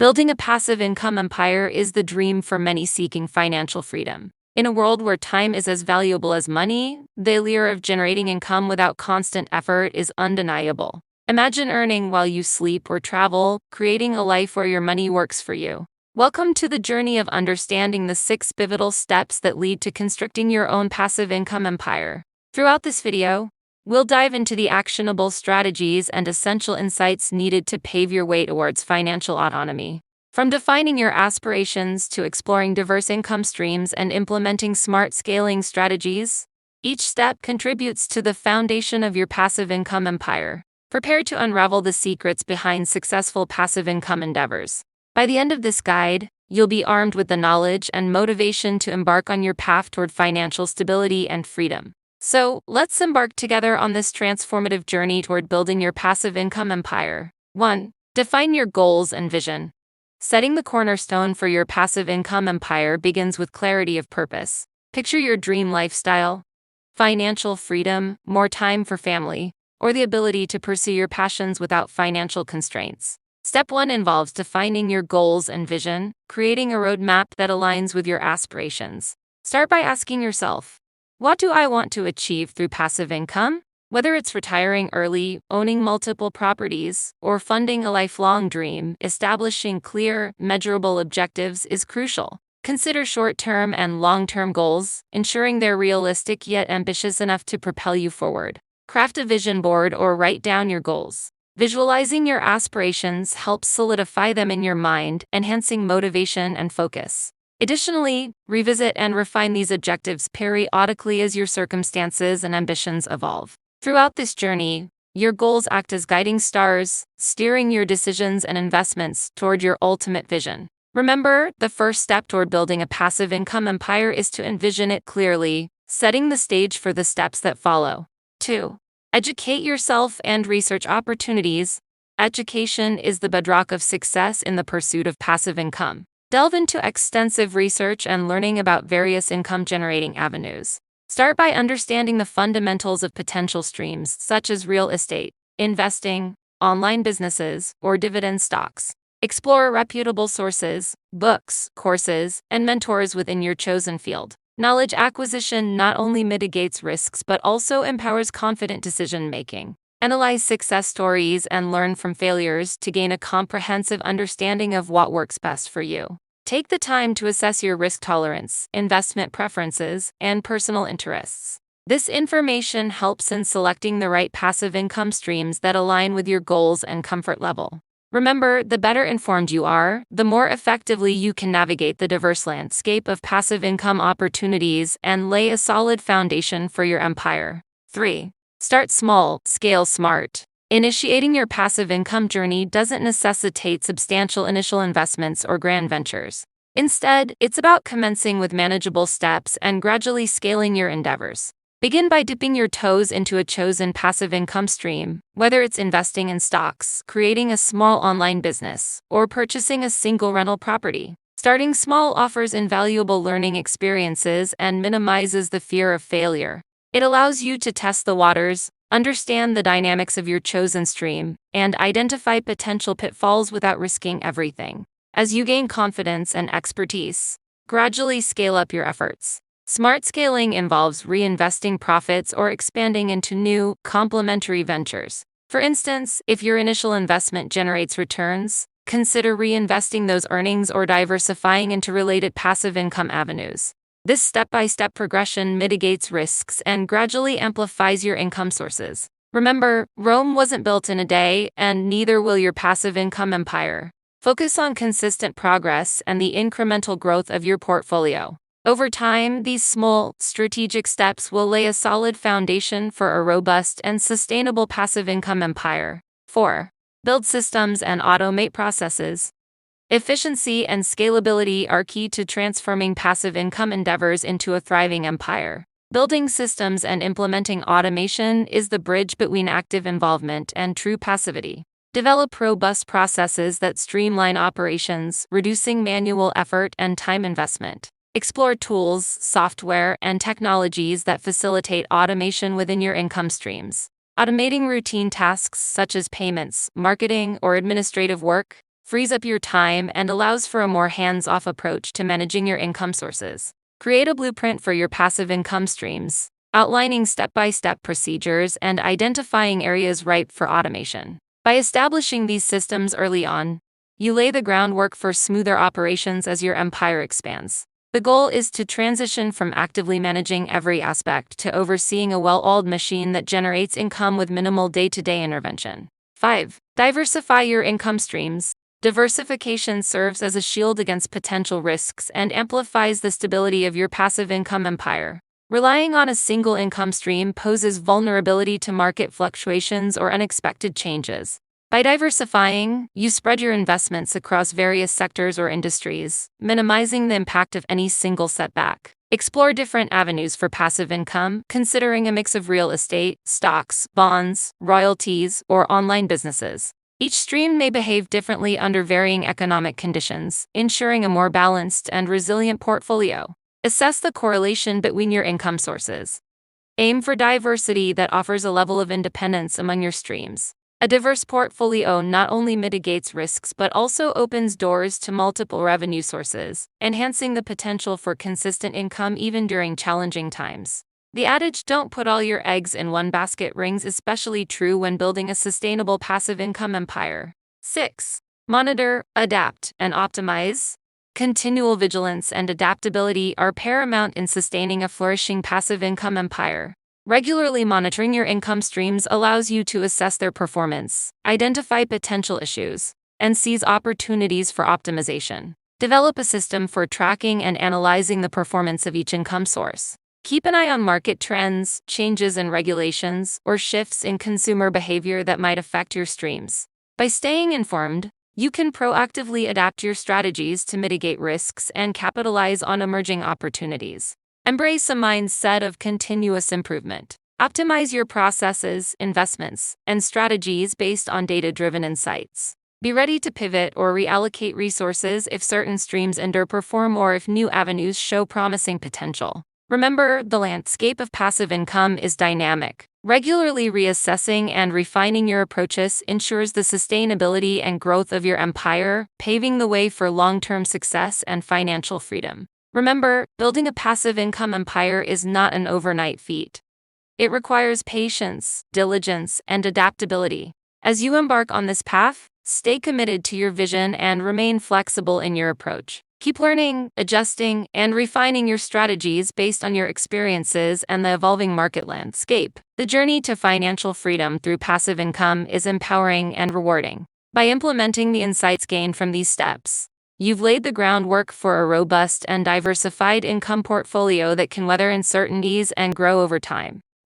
Building a passive income empire is the dream for many seeking financial freedom. In a world where time is as valuable as money, the allure of generating income without constant effort is undeniable. Imagine earning while you sleep or travel, creating a life where your money works for you. Welcome to the journey of understanding the 6 pivotal steps that lead to constructing your own passive income empire. Throughout this video, we'll dive into the actionable strategies and essential insights needed to pave your way towards financial autonomy. From defining your aspirations to exploring diverse income streams and implementing smart scaling strategies, each step contributes to the foundation of your passive income empire. Prepare to unravel the secrets behind successful passive income endeavors. By the end of this guide, you'll be armed with the knowledge and motivation to embark on your path toward financial stability and freedom. So, let's embark together on this transformative journey toward building your passive income empire. 1. Define your goals and vision. Setting the cornerstone for your passive income empire begins with clarity of purpose. Picture your dream lifestyle: financial freedom, more time for family, or the ability to pursue your passions without financial constraints. Step 1 involves defining your goals and vision, creating a roadmap that aligns with your aspirations. Start by asking yourself, what do I want to achieve through passive income? Whether it's retiring early, owning multiple properties, or funding a lifelong dream, establishing clear, measurable objectives is crucial. Consider short-term and long-term goals, ensuring they're realistic yet ambitious enough to propel you forward. Craft a vision board or write down your goals. Visualizing your aspirations helps solidify them in your mind, enhancing motivation and focus. Additionally, revisit and refine these objectives periodically as your circumstances and ambitions evolve. Throughout this journey, your goals act as guiding stars, steering your decisions and investments toward your ultimate vision. Remember, the first step toward building a passive income empire is to envision it clearly, setting the stage for the steps that follow. 2. Educate yourself and research opportunities. Education is the bedrock of success in the pursuit of passive income. Delve into extensive research and learning about various income-generating avenues. Start by understanding the fundamentals of potential streams such as real estate, investing, online businesses, or dividend stocks. Explore reputable sources, books, courses, and mentors within your chosen field. Knowledge acquisition not only mitigates risks but also empowers confident decision-making. Analyze success stories and learn from failures to gain a comprehensive understanding of what works best for you. Take the time to assess your risk tolerance, investment preferences, and personal interests. This information helps in selecting the right passive income streams that align with your goals and comfort level. Remember, the better informed you are, the more effectively you can navigate the diverse landscape of passive income opportunities and lay a solid foundation for your empire. 3. Start small, scale smart. Initiating your passive income journey doesn't necessitate substantial initial investments or grand ventures. Instead, it's about commencing with manageable steps and gradually scaling your endeavors. Begin by dipping your toes into a chosen passive income stream, whether it's investing in stocks, creating a small online business, or purchasing a single rental property. Starting small offers invaluable learning experiences and minimizes the fear of failure. It allows you to test the waters, understand the dynamics of your chosen stream, and identify potential pitfalls without risking everything. As you gain confidence and expertise, gradually scale up your efforts. Smart scaling involves reinvesting profits or expanding into new, complementary ventures. For instance, if your initial investment generates returns, consider reinvesting those earnings or diversifying into related passive income avenues. This step-by-step progression mitigates risks and gradually amplifies your income sources. Remember, Rome wasn't built in a day, and neither will your passive income empire. Focus on consistent progress and the incremental growth of your portfolio. Over time, these small, strategic steps will lay a solid foundation for a robust and sustainable passive income empire. 4. Build systems and automate processes. Efficiency and scalability are key to transforming passive income endeavors into a thriving empire. Building systems and implementing automation is the bridge between active involvement and true passivity. Develop robust processes that streamline operations, reducing manual effort and time investment. Explore tools, software, and technologies that facilitate automation within your income streams. Automating routine tasks such as payments, marketing, or administrative work frees up your time, and allows for a more hands-off approach to managing your income sources. Create a blueprint for your passive income streams, outlining step-by-step procedures and identifying areas ripe for automation. By establishing these systems early on, you lay the groundwork for smoother operations as your empire expands. The goal is to transition from actively managing every aspect to overseeing a well-oiled machine that generates income with minimal day-to-day intervention. 5. Diversify your income streams. Diversification serves as a shield against potential risks and amplifies the stability of your passive income empire. Relying on a single income stream poses vulnerability to market fluctuations or unexpected changes. By diversifying, you spread your investments across various sectors or industries, minimizing the impact of any single setback. Explore different avenues for passive income, considering a mix of real estate, stocks, bonds, royalties, or online businesses. Each stream may behave differently under varying economic conditions, ensuring a more balanced and resilient portfolio. Assess the correlation between your income sources. Aim for diversity that offers a level of independence among your streams. A diverse portfolio not only mitigates risks but also opens doors to multiple revenue sources, enhancing the potential for consistent income even during challenging times. The adage "don't put all your eggs in one basket" rings especially true when building a sustainable passive income empire. 6. Monitor, adapt, and optimize. Continual vigilance and adaptability are paramount in sustaining a flourishing passive income empire. Regularly monitoring your income streams allows you to assess their performance, identify potential issues, and seize opportunities for optimization. Develop a system for tracking and analyzing the performance of each income source. Keep an eye on market trends, changes in regulations, or shifts in consumer behavior that might affect your streams. By staying informed, you can proactively adapt your strategies to mitigate risks and capitalize on emerging opportunities. Embrace a mindset of continuous improvement. Optimize your processes, investments, and strategies based on data-driven insights. Be ready to pivot or reallocate resources if certain streams underperform or if new avenues show promising potential. Remember, the landscape of passive income is dynamic. Regularly reassessing and refining your approaches ensures the sustainability and growth of your empire, paving the way for long-term success and financial freedom. Remember, building a passive income empire is not an overnight feat. It requires patience, diligence, and adaptability. As you embark on this path, stay committed to your vision and remain flexible in your approach. Keep learning, adjusting, and refining your strategies based on your experiences and the evolving market landscape. The journey to financial freedom through passive income is empowering and rewarding. By implementing the insights gained from these steps, you've laid the groundwork for a robust and diversified income portfolio that can weather uncertainties and grow over time.